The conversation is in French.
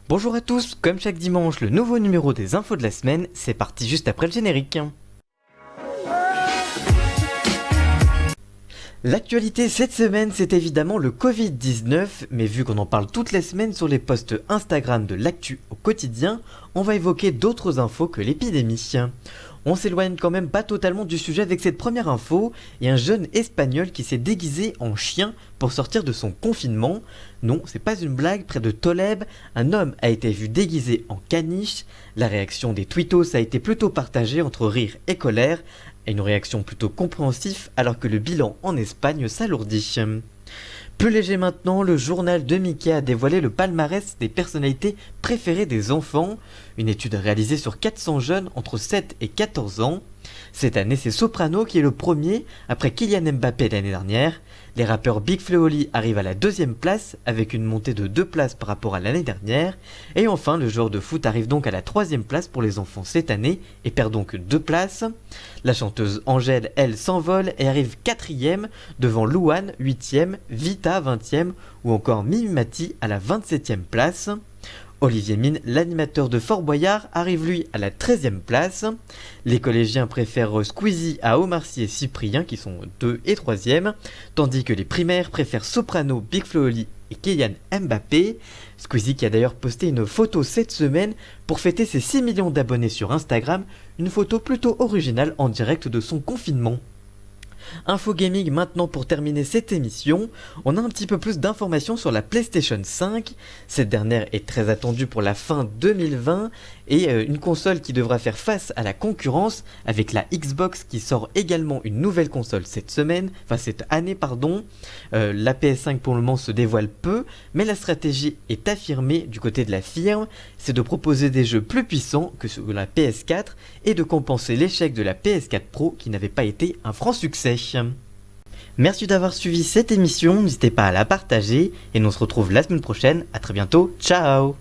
Bonjour à tous, comme chaque dimanche, le nouveau numéro des infos de la semaine, c'est parti juste après le générique. L'actualité cette semaine, c'est évidemment le Covid-19, mais vu qu'on en parle toutes les semaines sur les posts Instagram de l'actu au quotidien, on va évoquer d'autres infos que l'épidémie. On s'éloigne quand même pas totalement du sujet avec cette première info, et un jeune espagnol qui s'est déguisé en chien pour sortir de son confinement. Non, c'est pas une blague, près de Tolède, un homme a été vu déguisé en caniche. La réaction des twittos a été plutôt partagée entre rire et colère, et une réaction plutôt compréhensive alors que le bilan en Espagne s'alourdit. Plus léger maintenant, le journal de Mickey a dévoilé le palmarès des personnalités préférées des enfants, une étude réalisée sur 400 jeunes entre 7 et 14 ans. Cette année, c'est Soprano qui est le premier, après Kylian Mbappé l'année dernière. Les rappeurs Big Flo et Oli arrivent à la deuxième place, avec une montée de 2 places par rapport à l'année dernière. Et enfin, le joueur de foot arrive donc à la troisième place pour les enfants cette année, et perd donc 2 places. La chanteuse Angèle, elle, s'envole et arrive quatrième, devant Louane, 8ème, Vita, 20ème, ou encore Mimimati à la 27ème place. Olivier Mine, l'animateur de Fort Boyard, arrive lui à la 13ème place. Les collégiens préfèrent Squeezie à Omar Sy et Cyprien qui sont 2 et 3ème, tandis que les primaires préfèrent Soprano, Big Flo et Oli et Kylian Mbappé. Squeezie qui a d'ailleurs posté une photo cette semaine pour fêter ses 6 millions d'abonnés sur Instagram, une photo plutôt originale en direct de son confinement. Info Gaming maintenant pour terminer cette émission, on a un petit peu plus d'informations sur la PlayStation 5, cette dernière est très attendue pour la fin 2020 et une console qui devra faire face à la concurrence avec la Xbox qui sort également une nouvelle console cette année. La PS5 pour le moment se dévoile peu, mais la stratégie est affirmée du côté de la firme, c'est de proposer des jeux plus puissants que sur la PS4 et de compenser l'échec de la PS4 Pro qui n'avait pas été un franc succès. Merci d'avoir suivi cette émission, n'hésitez pas à la partager et on se retrouve la semaine prochaine, à très bientôt, ciao.